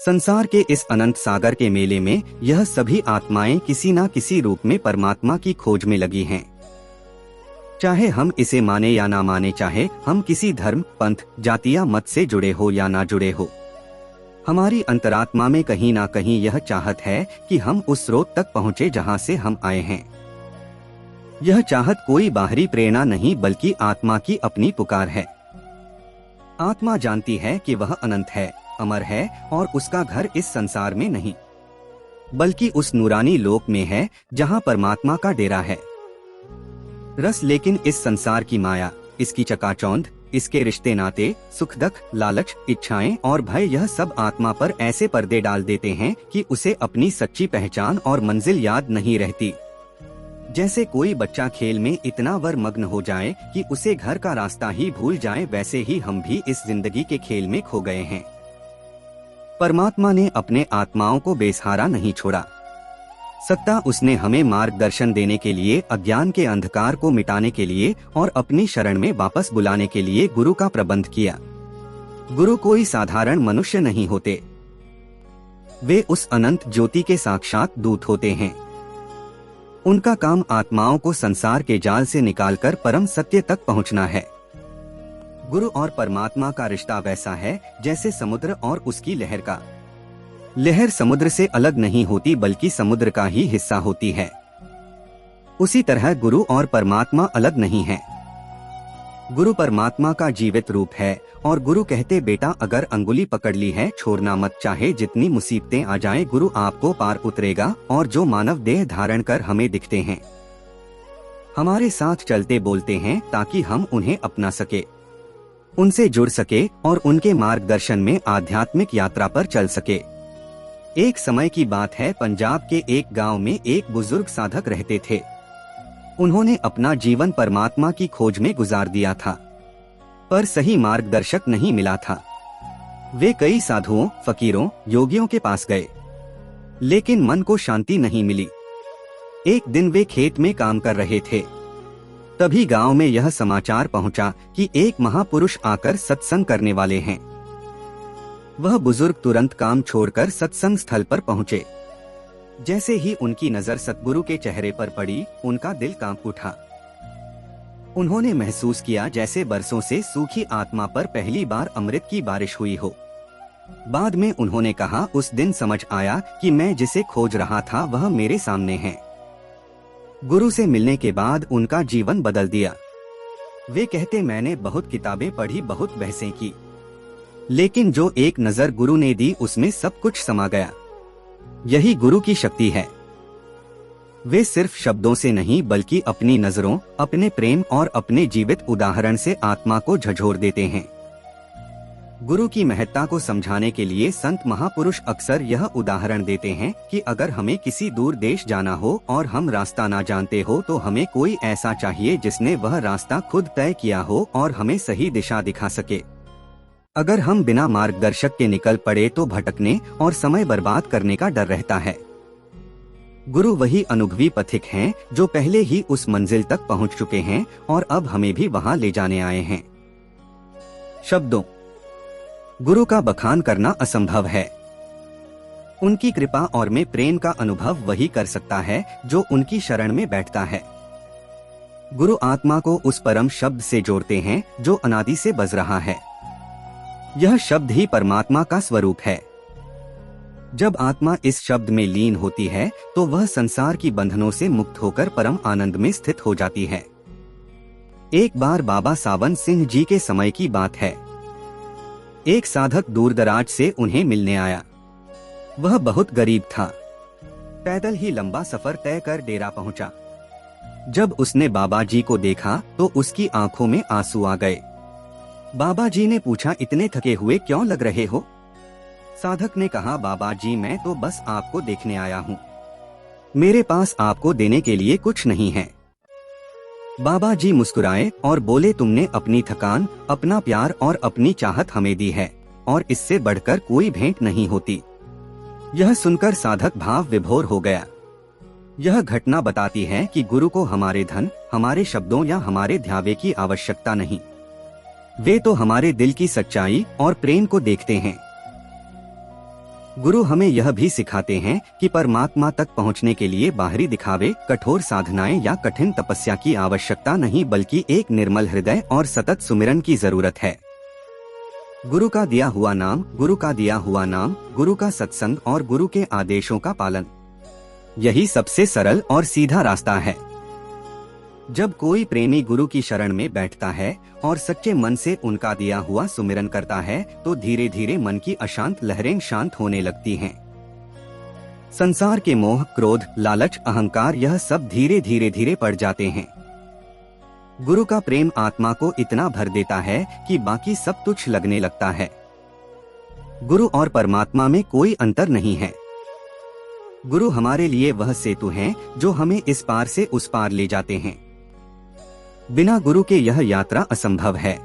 संसार के इस अनंत सागर के मेले में यह सभी आत्माएं किसी न किसी रूप में परमात्मा की खोज में लगी हैं। चाहे हम इसे माने या ना माने, चाहे हम किसी धर्म, पंथ, जाति या मत से जुड़े हो या ना जुड़े हो, हमारी अंतरात्मा में कहीं ना कहीं यह चाहत है कि हम उस स्रोत तक पहुँचे जहाँ से हम आए हैं। यह चाहत कोई बाहरी प्रेरणा नहीं बल्कि आत्मा की अपनी पुकार है। आत्मा जानती है कि वह अनंत है, अमर है और उसका घर इस संसार में नहीं बल्कि उस नूरानी लोक में है जहां परमात्मा का डेरा है। रस लेकिन इस संसार की माया, इसकी चकाचौंध, इसके रिश्ते नाते, सुख दुख, लालच, इच्छाएं और भय, यह सब आत्मा पर ऐसे पर्दे डाल देते हैं कि उसे अपनी सच्ची पहचान और मंजिल याद नहीं रहती। जैसे कोई बच्चा खेल में इतना मग्न हो जाए कि उसे घर का रास्ता ही भूल जाए, वैसे ही हम भी इस जिंदगी के खेल में खो गए हैं। परमात्मा ने अपने आत्माओं को बेसहारा नहीं छोड़ा। सत्ता उसने हमें मार्गदर्शन देने के लिए, अज्ञान के अंधकार को मिटाने के लिए और अपनी शरण में वापस बुलाने के लिए गुरु का प्रबंध किया। गुरु कोई साधारण मनुष्य नहीं होते, वे उस अनंत ज्योति के साक्षात दूत होते हैं। उनका काम आत्माओं को संसार के जाल से निकालकर परम सत्य तक पहुंचना है। गुरु और परमात्मा का रिश्ता वैसा है जैसे समुद्र और उसकी लहर का। लहर समुद्र से अलग नहीं होती बल्कि समुद्र का ही हिस्सा होती है। उसी तरह गुरु और परमात्मा अलग नहीं है। गुरु परमात्मा का जीवित रूप है और गुरु कहते, बेटा अगर अंगुली पकड़ ली है छोड़ना मत, चाहे जितनी मुसीबतें आ जाएं, गुरु आपको पार उतरेगा। और जो मानव देह धारण कर हमें दिखते हैं, हमारे साथ चलते बोलते हैं ताकि हम उन्हें अपना सके, उनसे जुड़ सके और उनके मार्गदर्शन में आध्यात्मिक यात्रा पर चल सके। एक समय की बात है, पंजाब के एक गांव में एक बुजुर्ग साधक रहते थे। उन्होंने अपना जीवन परमात्मा की खोज में गुजार दिया था, पर सही मार्गदर्शक नहीं मिला था। वे कई साधुओं, फकीरों, योगियों के पास गए, लेकिन मन को शांति नहीं मिली। एक दिन वे खेत में काम कर रहे थे, तभी गांव में यह समाचार पहुंचा कि एक महापुरुष आकर सत्संग करने वाले हैं। वह बुजुर्ग तुरंत काम छोड़कर सत्संग स्थल पर पहुंचे। जैसे ही उनकी नजर सतगुरु के चेहरे पर पड़ी, उनका दिल कांप उठा। उन्होंने महसूस किया जैसे बरसों से सूखी आत्मा पर पहली बार अमृत की बारिश हुई हो। बाद में उन्होंने कहा, उस दिन समझ आया कि मैं जिसे खोज रहा था वह मेरे सामने है। गुरु से मिलने के बाद उनका जीवन बदल दिया। वे कहते, मैंने बहुत किताबें पढ़ी, बहुत बहसें की, लेकिन जो एक नजर गुरु ने दी उसमें सब कुछ समा गया। यही गुरु की शक्ति है। वे सिर्फ शब्दों से नहीं बल्कि अपनी नजरों, अपने प्रेम और अपने जीवित उदाहरण से आत्मा को झकझोर देते हैं। गुरु की महत्ता को समझाने के लिए संत महापुरुष अक्सर यह उदाहरण देते हैं कि अगर हमें किसी दूर देश जाना हो और हम रास्ता ना जानते हो तो हमें कोई ऐसा चाहिए जिसने वह रास्ता खुद तय किया हो और हमें सही दिशा दिखा सके। अगर हम बिना मार्गदर्शक के निकल पड़े तो भटकने और समय बर्बाद करने का डर रहता है। गुरु वही अनुभवी पथिक हैं जो पहले ही उस मंजिल तक पहुंच चुके हैं और अब हमें भी वहां ले जाने आए हैं। शब्दों, गुरु का बखान करना असंभव है। उनकी कृपा और में प्रेम का अनुभव वही कर सकता है जो उनकी शरण में बैठता है। गुरु आत्मा को उस परम शब्द से जोड़ते हैं जो अनादि से बज रहा है। यह शब्द ही परमात्मा का स्वरूप है। जब आत्मा इस शब्द में लीन होती है तो वह संसार की बंधनों से मुक्त होकर परम आनंद में स्थित हो जाती है। एक बार बाबा सावन सिंह जी के समय की बात है। एक साधक दूर दराज से उन्हें मिलने आया। वह बहुत गरीब था। पैदल ही लंबा सफर तय कर डेरा पहुंचा। जब उसने बाबा जी को देखा तो उसकी आंखों में आंसू आ गए। बाबा जी ने पूछा, इतने थके हुए क्यों लग रहे हो? साधक ने कहा, बाबा जी मैं तो बस आपको देखने आया हूँ, मेरे पास आपको देने के लिए कुछ नहीं है। बाबा जी मुस्कुराए और बोले, तुमने अपनी थकान, अपना प्यार और अपनी चाहत हमें दी है और इससे बढ़कर कोई भेंट नहीं होती। यह सुनकर साधक भाव विभोर हो गया। यह घटना बताती है कि गुरु को हमारे धन, हमारे शब्दों या हमारे ध्यावे की आवश्यकता नहीं। वे तो हमारे दिल की सच्चाई और प्रेम को देखते हैं। गुरु हमें यह भी सिखाते हैं कि परमात्मा तक पहुंचने के लिए बाहरी दिखावे, कठोर साधनाएं या कठिन तपस्या की आवश्यकता नहीं, बल्कि एक निर्मल हृदय और सतत सुमिरन की जरूरत है। गुरु का दिया हुआ नाम, गुरु का दिया हुआ नाम, गुरु का सत्संग और गुरु के आदेशों का पालन, यही सबसे सरल और सीधा रास्ता है। जब कोई प्रेमी गुरु की शरण में बैठता है और सच्चे मन से उनका दिया हुआ सुमिरन करता है, तो धीरे धीरे मन की अशांत लहरें शांत होने लगती हैं। संसार के मोह, क्रोध, लालच, अहंकार, यह सब धीरे पड़ जाते हैं। गुरु का प्रेम आत्मा को इतना भर देता है कि बाकी सब तुच्छ लगने लगता है। गुरु और परमात्मा में कोई अंतर नहीं है। गुरु हमारे लिए वह सेतु हैं जो हमें इस पार से उस पार ले जाते हैं। बिना गुरु के यह यात्रा असंभव है।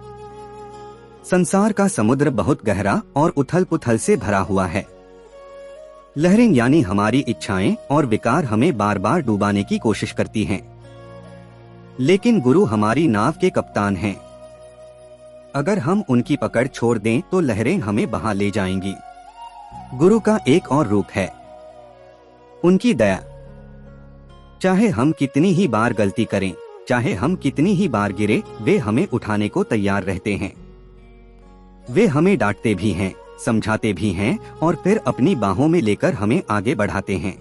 संसार का समुद्र बहुत गहरा और उथल पुथल से भरा हुआ है। लहरें यानी हमारी इच्छाएं और विकार हमें बार बार डुबाने की कोशिश करती हैं। लेकिन गुरु हमारी नाव के कप्तान हैं। अगर हम उनकी पकड़ छोड़ दें तो लहरें हमें बहा ले जाएंगी। गुरु का एक और रूप है उनकी दया। चाहे हम कितनी ही बार गलती करें, चाहे हम कितनी ही बार गिरे, वे हमें उठाने को तैयार रहते हैं। वे हमें डांटते भी हैं, समझाते भी हैं और फिर अपनी बाहों में लेकर हमें आगे बढ़ाते हैं।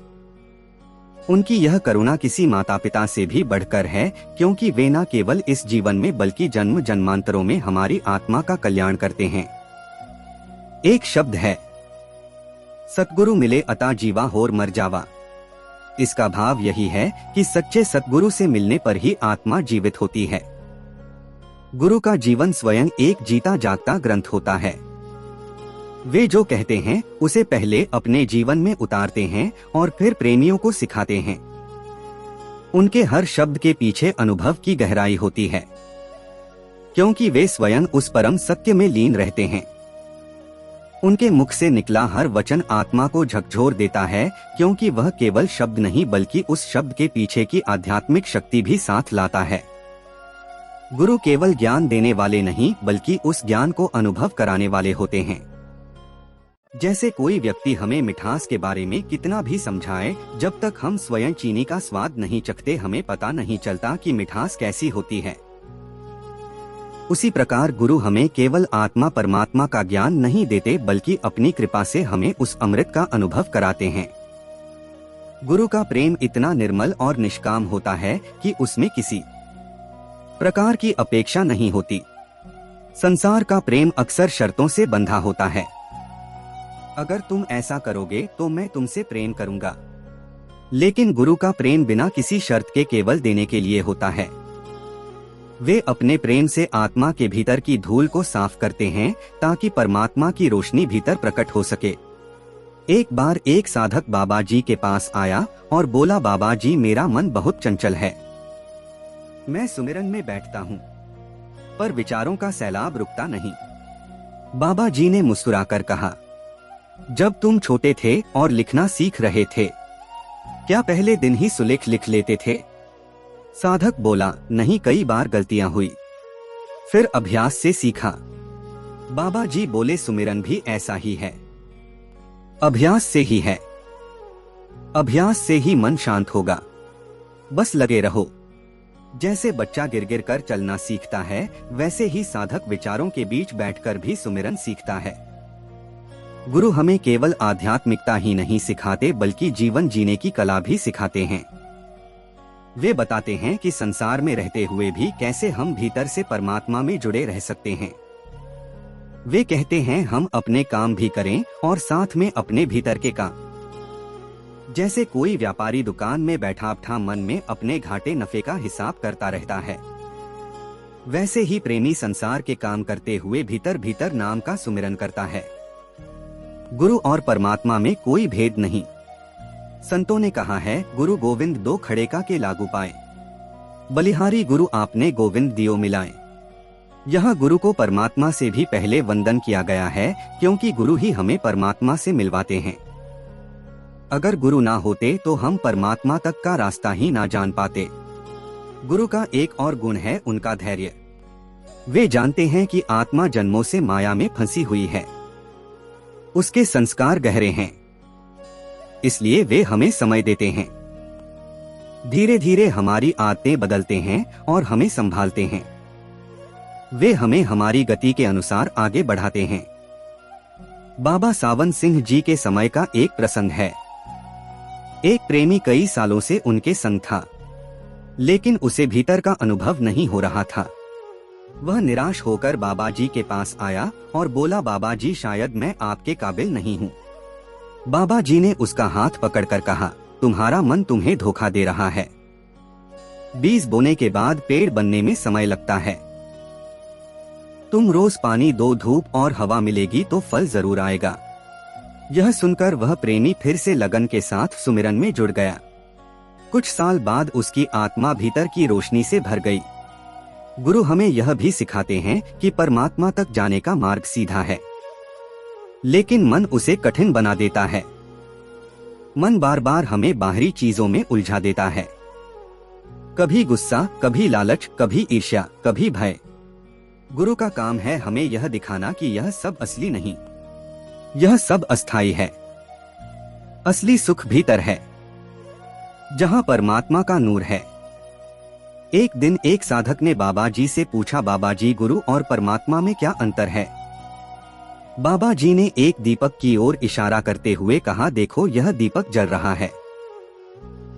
उनकी यह करुणा किसी माता पिता से भी बढ़कर है, क्योंकि वे न केवल इस जीवन में बल्कि जन्म जन्मांतरों में हमारी आत्मा का कल्याण करते हैं। एक शब्द है, सतगुरु मिले अता जीवा होर मर जावा। इसका भाव यही है कि सच्चे सतगुरु से मिलने पर ही आत्मा जीवित होती है। गुरु का जीवन स्वयं एक जीता जागता ग्रंथ होता है। वे जो कहते हैं उसे पहले अपने जीवन में उतारते हैं और फिर प्रेमियों को सिखाते हैं। उनके हर शब्द के पीछे अनुभव की गहराई होती है, क्योंकि वे स्वयं उस परम सत्य में लीन रहते हैं। उनके मुख से निकला हर वचन आत्मा को झकझोर देता है, क्योंकि वह केवल शब्द नहीं बल्कि उस शब्द के पीछे की आध्यात्मिक शक्ति भी साथ लाता है। गुरु केवल ज्ञान देने वाले नहीं बल्कि उस ज्ञान को अनुभव कराने वाले होते हैं। जैसे कोई व्यक्ति हमें मिठास के बारे में कितना भी समझाए, जब तक हम स्वयं चीनी का स्वाद नहीं चखते हमें पता नहीं चलता कि मिठास कैसी होती है। उसी प्रकार गुरु हमें केवल आत्मा परमात्मा का ज्ञान नहीं देते बल्कि अपनी कृपा से हमें उस अमृत का अनुभव कराते हैं। गुरु का प्रेम इतना निर्मल और निष्काम होता है कि उसमें किसी प्रकार की अपेक्षा नहीं होती। संसार का प्रेम अक्सर शर्तों से बंधा होता है। अगर तुम ऐसा करोगे तो मैं तुमसे प्रेम करूंगा। लेकिन गुरु का प्रेम बिना किसी शर्त के केवल देने के लिए होता है। वे अपने प्रेम से आत्मा के भीतर की धूल को साफ करते हैं ताकि परमात्मा की रोशनी भीतर प्रकट हो सके। एक बार एक साधक बाबा जी के पास आया और बोला, बाबा जी मेरा मन बहुत चंचल है। मैं सुमिरन में बैठता हूँ पर विचारों का सैलाब रुकता नहीं। बाबा जी ने मुस्कुराकर कहा, जब तुम छोटे थे और लिखना सीख रहे थे, क्या पहले दिन ही सुलेख लिख लेते थे? साधक बोला, नहीं, कई बार गलतियां हुई, फिर अभ्यास से सीखा। बाबा जी बोले, सुमिरन भी ऐसा ही है, अभ्यास से ही है। अभ्यास से ही मन शांत होगा, बस लगे रहो। जैसे बच्चा गिर गिर कर चलना सीखता है, वैसे ही साधक विचारों के बीच बैठकर भी सुमिरन सीखता है। गुरु हमें केवल आध्यात्मिकता ही नहीं सिखाते बल्कि जीवन जीने की कला भी सिखाते हैं। वे बताते हैं कि संसार में रहते हुए भी कैसे हम भीतर से परमात्मा में जुड़े रह सकते हैं। वे कहते हैं हम अपने काम भी करें और साथ में अपने भीतर के काम। जैसे कोई व्यापारी दुकान में बैठा मन में अपने घाटे नफे का हिसाब करता रहता है, वैसे ही प्रेमी संसार के काम करते हुए भीतर भीतर नाम का सुमिरन करता है। गुरु और परमात्मा में कोई भेद नहीं। संतों ने कहा है, गुरु गोविंद दो खड़े का के लागू पाए, बलिहारी गुरु आपने गोविंद दियो मिलाए। यहाँ गुरु को परमात्मा से भी पहले वंदन किया गया है, क्योंकि गुरु ही हमें परमात्मा से मिलवाते हैं। अगर गुरु ना होते तो हम परमात्मा तक का रास्ता ही ना जान पाते। गुरु का एक और गुण है उनका धैर्य। वे जानते हैं कि आत्मा जन्मों से माया में फंसी हुई है, उसके संस्कार गहरे हैं, इसलिए वे हमें समय देते हैं। धीरे धीरे हमारी आदतें बदलते हैं और हमें संभालते हैं। वे हमें हमारी गति के अनुसार आगे बढ़ाते हैं। बाबा सावन सिंह जी के समय का एक प्रसंग है। एक प्रेमी कई सालों से उनके संग था, लेकिन उसे भीतर का अनुभव नहीं हो रहा था। वह निराश होकर बाबा जी के पास आया और बोला, बाबा जी शायद मैं आपके काबिल नहीं हूँ। बाबा जी ने उसका हाथ पकड़कर कहा, तुम्हारा मन तुम्हें धोखा दे रहा है। बीज बोने के बाद पेड़ बनने में समय लगता है। तुम रोज पानी दो, धूप और हवा मिलेगी तो फल जरूर आएगा। यह सुनकर वह प्रेमी फिर से लगन के साथ सुमिरन में जुड़ गया। कुछ साल बाद उसकी आत्मा भीतर की रोशनी से भर गई। गुरु हमें यह भी सिखाते हैं कि परमात्मा तक जाने का मार्ग सीधा है, लेकिन मन उसे कठिन बना देता है। मन बार बार हमें बाहरी चीजों में उलझा देता है, कभी गुस्सा, कभी लालच, कभी ईर्ष्या, कभी भय। गुरु का काम है हमें यह दिखाना कि यह सब असली नहीं, यह सब अस्थायी है। असली सुख भीतर है, जहां परमात्मा का नूर है। एक दिन एक साधक ने बाबा जी से पूछा, बाबा जी गुरु और परमात्मा में क्या अंतर है? बाबा जी ने एक दीपक की ओर इशारा करते हुए कहा, देखो यह दीपक जल रहा है,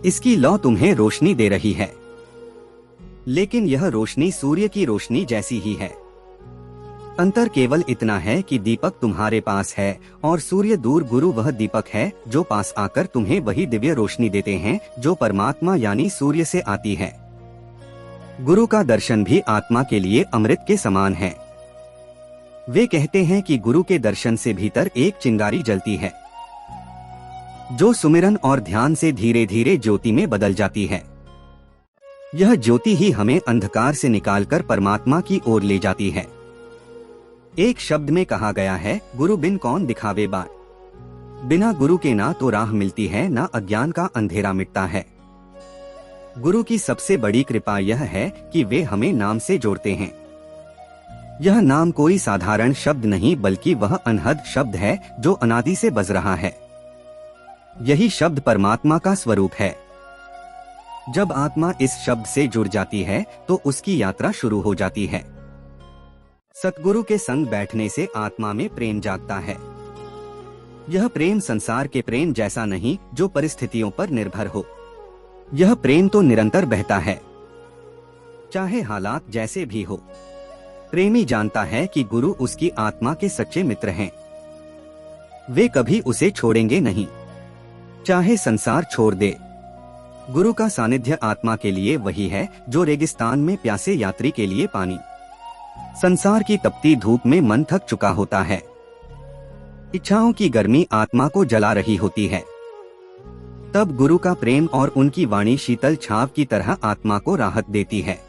इसकी लौ तुम्हें रोशनी दे रही है, लेकिन यह रोशनी सूर्य की रोशनी जैसी ही है। अंतर केवल इतना है कि दीपक तुम्हारे पास है और सूर्य दूर। गुरु वह दीपक है जो पास आकर तुम्हें वही दिव्य रोशनी देते हैं जो परमात्मा यानी सूर्य से आती है। गुरु का दर्शन भी आत्मा के लिए अमृत के समान है। वे कहते हैं कि गुरु के दर्शन से भीतर एक चिंगारी जलती है, जो सुमिरन और ध्यान से धीरे धीरे ज्योति में बदल जाती है। यह ज्योति ही हमें अंधकार से निकालकर परमात्मा की ओर ले जाती है। एक शब्द में कहा गया है, गुरु बिन कौन दिखावे बार। बिना गुरु के ना तो राह मिलती है, ना अज्ञान का अंधेरा मिटता है। गुरु की सबसे बड़ी कृपा यह है कि वे हमें नाम से जोड़ते हैं। यह नाम कोई साधारण शब्द नहीं, बल्कि वह अनहद शब्द है जो अनादि से बज रहा है। यही शब्द परमात्मा का स्वरूप है। जब आत्मा इस शब्द से जुड़ जाती है तो उसकी यात्रा शुरू हो जाती है। सतगुरु के संग बैठने से आत्मा में प्रेम जागता है। यह प्रेम संसार के प्रेम जैसा नहीं जो परिस्थितियों पर निर्भर हो। यह प्रेम तो निरंतर बहता है, चाहे हालात जैसे भी हो। प्रेमी जानता है कि गुरु उसकी आत्मा के सच्चे मित्र हैं। वे कभी उसे छोड़ेंगे नहीं, चाहे संसार छोड़ दे। गुरु का सानिध्य आत्मा के लिए वही है जो रेगिस्तान में प्यासे यात्री के लिए पानी। संसार की तपती धूप में मन थक चुका होता है। इच्छाओं की गर्मी आत्मा को जला रही होती है। तब गुरु का प्रेम और उनकी वाणी शीतल छाव की तरह आत्मा को राहत देती है।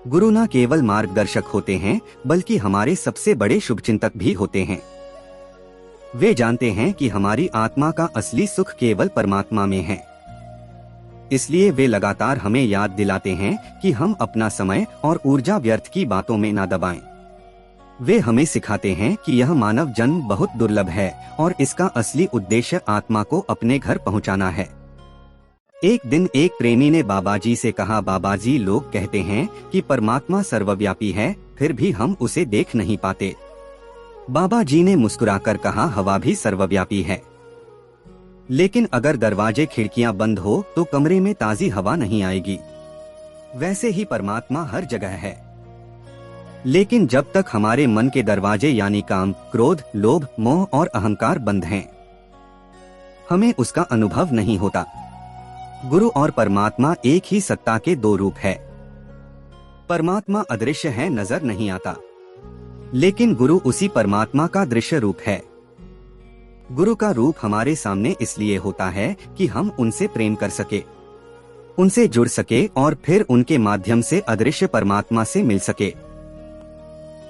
गुरु न केवल मार्गदर्शक होते हैं, बल्कि हमारे सबसे बड़े शुभचिंतक भी होते हैं। वे जानते हैं कि हमारी आत्मा का असली सुख केवल परमात्मा में है। इसलिए वे लगातार हमें याद दिलाते हैं कि हम अपना समय और ऊर्जा व्यर्थ की बातों में ना दबाएं। वे हमें सिखाते हैं कि यह मानव जन्म बहुत दुर्लभ है और इसका असली उद्देश्य आत्मा को अपने घर पहुंचाना है। एक दिन एक प्रेमी ने बाबा जी से कहा, बाबा जी लोग कहते हैं कि परमात्मा सर्वव्यापी है, फिर भी हम उसे देख नहीं पाते। बाबा जी ने मुस्कुराकर कहा, हवा भी सर्वव्यापी है, लेकिन अगर दरवाजे खिड़कियां बंद हो तो कमरे में ताजी हवा नहीं आएगी। वैसे ही परमात्मा हर जगह है, लेकिन जब तक हमारे मन के दरवाजे यानी काम, क्रोध, लोभ, मोह और अहंकार बंद हैं, हमें उसका अनुभव नहीं होता। गुरु और परमात्मा एक ही सत्ता के दो रूप है। परमात्मा अदृश्य है, नजर नहीं आता, लेकिन गुरु उसी परमात्मा का दृश्य रूप है। गुरु का रूप हमारे सामने इसलिए होता है कि हम उनसे प्रेम कर सके, उनसे जुड़ सके और फिर उनके माध्यम से अदृश्य परमात्मा से मिल सके।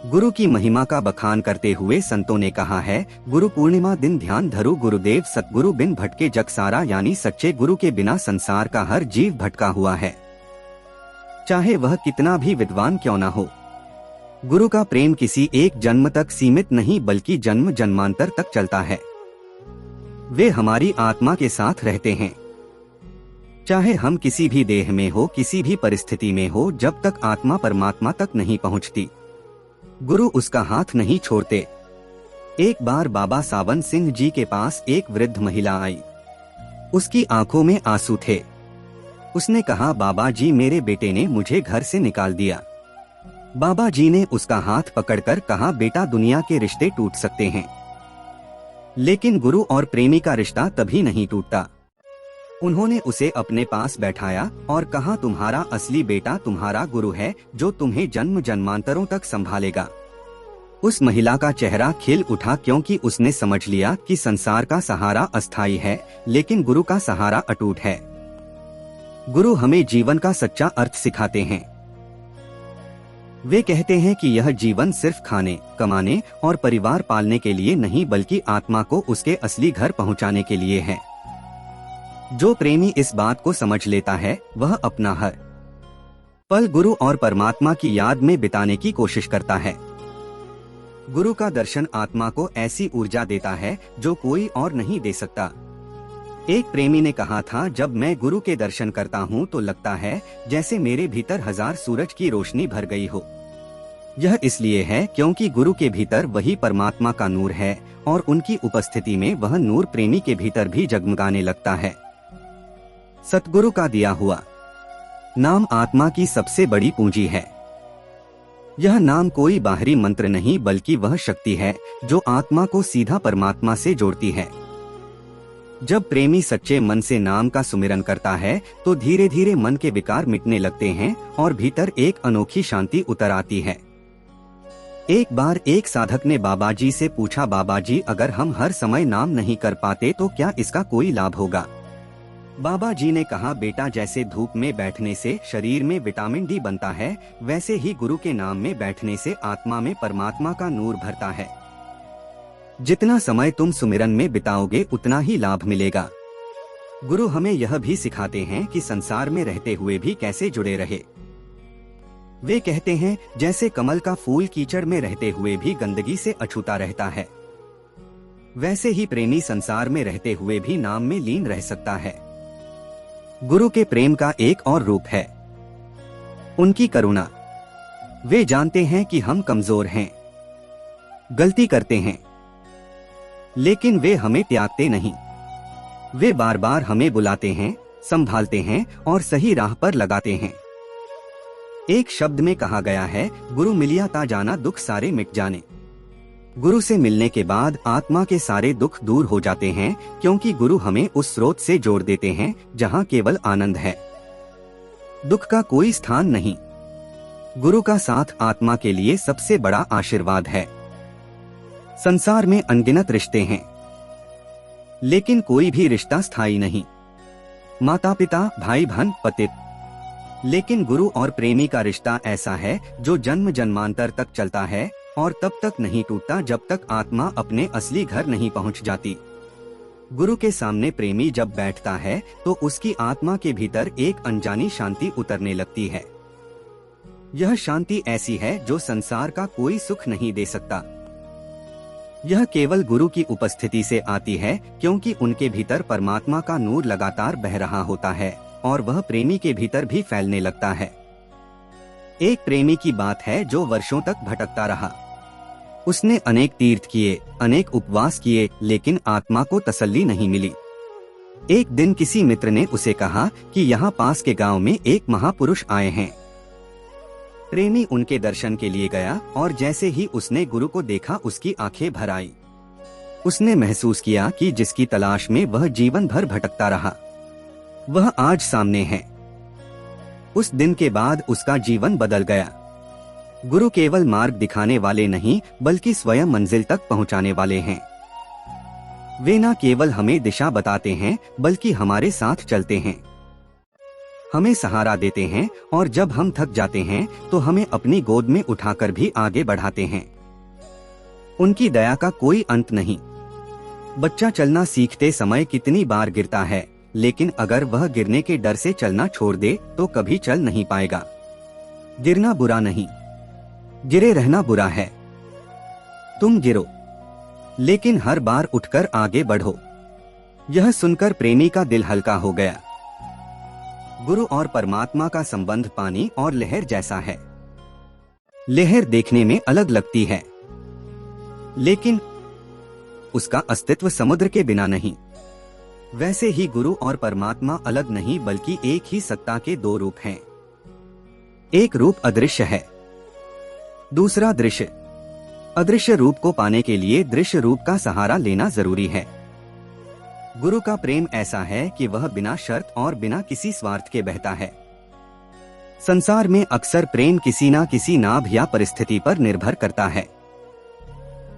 गुरु की महिमा का बखान करते हुए संतों ने कहा है, गुरु पूर्णिमा दिन ध्यान धरु गुरुदेव सतगुरु बिन भटके जग सारा, यानी सच्चे गुरु के बिना संसार का हर जीव भटका हुआ है, चाहे वह कितना भी विद्वान क्यों न हो। गुरु का प्रेम किसी एक जन्म तक सीमित नहीं बल्कि जन्म जन्मांतर तक चलता है। वे हमारी आत्मा के साथ रहते हैं, चाहे हम किसी भी देह में हो, किसी भी परिस्थिति में हो। जब तक आत्मा परमात्मा तक नहीं पहुंचती, गुरु उसका हाथ नहीं छोड़ते। एक बार बाबा सावन सिंह जी के पास एक वृद्ध महिला आई। उसकी आंखों में आंसू थे। उसने कहा, बाबा जी, मेरे बेटे ने मुझे घर से निकाल दिया। बाबा जी ने उसका हाथ पकड़कर कहा, बेटा, दुनिया के रिश्ते टूट सकते हैं, लेकिन गुरु और प्रेमी का रिश्ता तभी नहीं टूटता। उन्होंने उसे अपने पास बैठाया और कहा, तुम्हारा असली बेटा तुम्हारा गुरु है, जो तुम्हें जन्म जन्मांतरों तक संभालेगा। उस महिला का चेहरा खिल उठा, क्योंकि उसने समझ लिया कि संसार का सहारा अस्थायी है, लेकिन गुरु का सहारा अटूट है। गुरु हमें जीवन का सच्चा अर्थ सिखाते हैं। वे कहते हैं कि यह जीवन सिर्फ खाने, कमाने और परिवार पालने के लिए नहीं, बल्कि आत्मा को उसके असली घर पहुंचाने के लिए है। जो प्रेमी इस बात को समझ लेता है, वह अपना हर पल गुरु और परमात्मा की याद में बिताने की कोशिश करता है। गुरु का दर्शन आत्मा को ऐसी ऊर्जा देता है जो कोई और नहीं दे सकता। एक प्रेमी ने कहा था, जब मैं गुरु के दर्शन करता हूँ तो लगता है जैसे मेरे भीतर 1000 सूरज की रोशनी भर गई हो। यह इसलिए है क्योंकि गुरु के भीतर वही परमात्मा का नूर है और उनकी उपस्थिति में वह नूर प्रेमी के भीतर भी जगमगाने लगता है। सतगुरु का दिया हुआ नाम आत्मा की सबसे बड़ी पूंजी है। यह नाम कोई बाहरी मंत्र नहीं, बल्कि वह शक्ति है जो आत्मा को सीधा परमात्मा से जोड़ती है। जब प्रेमी सच्चे मन से नाम का सुमिरन करता है तो धीरे धीरे मन के विकार मिटने लगते हैं और भीतर एक अनोखी शांति उतर आती है। एक बार एक साधक ने बाबा जी से पूछा, बाबा जी, अगर हम हर समय नाम नहीं कर पाते तो क्या इसका कोई लाभ होगा? बाबा जी ने कहा, बेटा, जैसे धूप में बैठने से शरीर में विटामिन डी बनता है, वैसे ही गुरु के नाम में बैठने से आत्मा में परमात्मा का नूर भरता है। जितना समय तुम सुमिरन में बिताओगे उतना ही लाभ मिलेगा। गुरु हमें यह भी सिखाते हैं कि संसार में रहते हुए भी कैसे जुड़े रहे। वे कहते हैं, जैसे कमल का फूल कीचड़ में रहते हुए भी गंदगी से अछूता रहता है, वैसे ही प्रेमी संसार में रहते हुए भी नाम में लीन रह सकता है। गुरु के प्रेम का एक और रूप है उनकी करुणा। वे जानते हैं कि हम कमजोर हैं, गलती करते हैं, लेकिन वे हमें त्यागते नहीं। वे बार बार हमें बुलाते हैं, संभालते हैं और सही राह पर लगाते हैं। एक शब्द में कहा गया है, गुरु मिलिया ता जाना दुख सारे मिट जाने। गुरु से मिलने के बाद आत्मा के सारे दुख दूर हो जाते हैं, क्योंकि गुरु हमें उस स्रोत से जोड़ देते हैं जहां केवल आनंद है, दुख का कोई स्थान नहीं। गुरु का साथ आत्मा के लिए सबसे बड़ा आशीर्वाद है। संसार में अनगिनत रिश्ते हैं, लेकिन कोई भी रिश्ता स्थायी नहीं। माता पिता, भाई बहन, पति, लेकिन गुरु और प्रेमी का रिश्ता ऐसा है जो जन्म जन्मांतर तक चलता है और तब तक नहीं टूटता जब तक आत्मा अपने असली घर नहीं पहुंच जाती। गुरु के सामने प्रेमी जब बैठता है तो उसकी आत्मा के भीतर एक अनजानी शांति उतरने लगती है। यह शांति ऐसी है जो संसार का कोई सुख नहीं दे सकता। यह केवल गुरु की उपस्थिति से आती है, क्योंकि उनके भीतर परमात्मा का नूर लगातार बह रहा होता है और वह प्रेमी के भीतर भी फैलने लगता है। एक प्रेमी की बात है जो वर्षों तक भटकता रहा। उसने अनेक तीर्थ किए, अनेक उपवास किए, लेकिन आत्मा को तसल्ली नहीं मिली। एक दिन किसी मित्र ने उसे कहा कि यहाँ पास के गांव में एक महापुरुष आए हैं। प्रेमी उनके दर्शन के लिए गया और जैसे ही उसने गुरु को देखा उसकी आंखें भर आई। उसने महसूस किया कि जिसकी तलाश में वह जीवन भर भटकता रहा, वह आज सामने है। उस दिन के बाद उसका जीवन बदल गया। गुरु केवल मार्ग दिखाने वाले नहीं, बल्कि स्वयं मंजिल तक पहुंचाने वाले हैं। वे न केवल हमें दिशा बताते हैं, बल्कि हमारे साथ चलते हैं, हमें सहारा देते हैं और जब हम थक जाते हैं तो हमें अपनी गोद में उठाकर भी आगे बढ़ाते हैं। उनकी दया का कोई अंत नहीं। बच्चा चलना सीखते समय कितनी बार गिरता है, लेकिन अगर वह गिरने के डर से चलना छोड़ दे तो कभी चल नहीं पाएगा। गिरना बुरा नहीं, गिरे रहना बुरा है। तुम गिरो, लेकिन हर बार उठकर आगे बढ़ो। यह सुनकर प्रेमी का दिल हल्का हो गया। गुरु और परमात्मा का संबंध पानी और लहर जैसा है। लहर देखने में अलग लगती है, लेकिन उसका अस्तित्व समुद्र के बिना नहीं। वैसे ही गुरु और परमात्मा अलग नहीं बल्कि एक ही सत्ता के दो रूप हैं। एक रूप अदृश्य है, दूसरा दृश्य। अदृश्य रूप को पाने के लिए दृश्य रूप का सहारा लेना जरूरी है। गुरु का प्रेम ऐसा है कि वह बिना शर्त और बिना किसी स्वार्थ के बहता है। संसार में अक्सर प्रेम किसी ना किसी नाभ या परिस्थिति पर निर्भर करता है,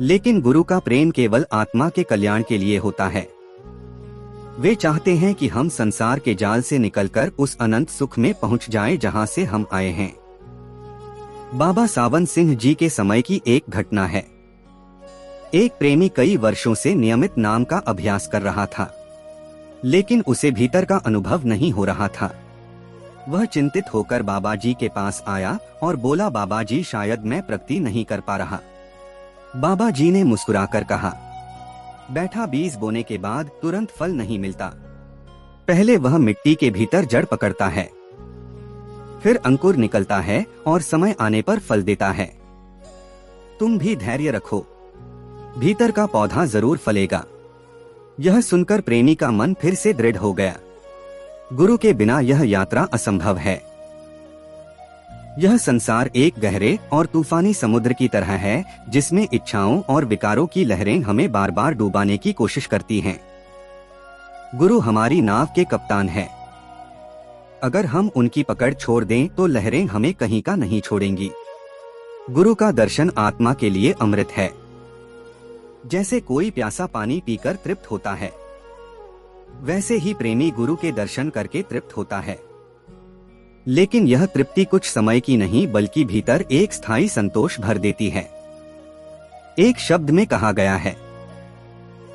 लेकिन गुरु का प्रेम केवल आत्मा के कल्याण के लिए होता है। वे चाहते हैं कि हम संसार के जाल से निकलकर उस अनंत सुख में पहुंच जाएं जहां से हम आए हैं। बाबा सावन सिंह जी के समय की एक घटना है। एक प्रेमी कई वर्षों से नियमित नाम का अभ्यास कर रहा था, लेकिन उसे भीतर का अनुभव नहीं हो रहा था। वह चिंतित होकर बाबा जी के पास आया और बोला, बाबा जी शायद मैं प्रगति नहीं कर पा रहा। बाबा जी ने मुस्कुराकर कहा, बैठा बीज बोने के बाद तुरंत फल नहीं मिलता। पहले वह मिट्टी के भीतर जड़ पकड़ता है, फिर अंकुर निकलता है और समय आने पर फल देता है। तुम भी धैर्य रखो, भीतर का पौधा जरूर फलेगा। यह सुनकर प्रेमी का मन फिर से दृढ़ हो गया। गुरु के बिना यह यात्रा असंभव है। यह संसार एक गहरे और तूफानी समुद्र की तरह है, जिसमें इच्छाओं और विकारों की लहरें हमें बार बार डुबाने की कोशिश करती हैं। गुरु हमारी नाव के कप्तान हैं। अगर हम उनकी पकड़ छोड़ दें तो लहरें हमें कहीं का नहीं छोड़ेंगी। गुरु का दर्शन आत्मा के लिए अमृत है। जैसे कोई प्यासा पानी पीकर तृप्त होता है, वैसे ही प्रेमी गुरु के दर्शन करके तृप्त होता है। लेकिन यह तृप्ति कुछ समय की नहीं बल्कि भीतर एक स्थायी संतोष भर देती है। एक शब्द में कहा गया है,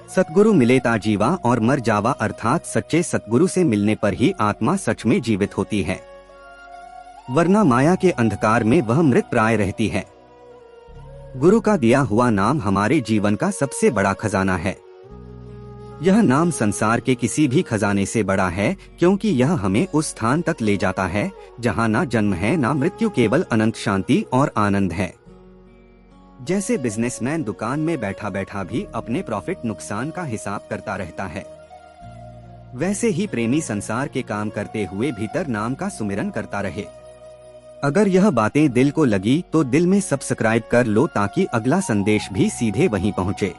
सतगुरु मिले ता जीवा और मर जावा, अर्थात सच्चे सतगुरु से मिलने पर ही आत्मा सच में जीवित होती है, वरना माया के अंधकार में वह मृत प्राय रहती है। गुरु का दिया हुआ नाम हमारे जीवन का सबसे बड़ा खजाना है। यह नाम संसार के किसी भी खजाने से बड़ा है, क्योंकि यह हमें उस स्थान तक ले जाता है जहां ना जन्म है ना मृत्यु, केवल अनंत शांति और आनंद है। जैसे बिजनेसमैन दुकान में बैठा बैठा भी अपने प्रॉफिट नुकसान का हिसाब करता रहता है, वैसे ही प्रेमी संसार के काम करते हुए भीतर नाम का सुमिरन करता रहे। अगर यह बातें दिल को लगी तो दिल में सब्सक्राइब कर लो ताकि अगला संदेश भी सीधे वहीं पहुंचे।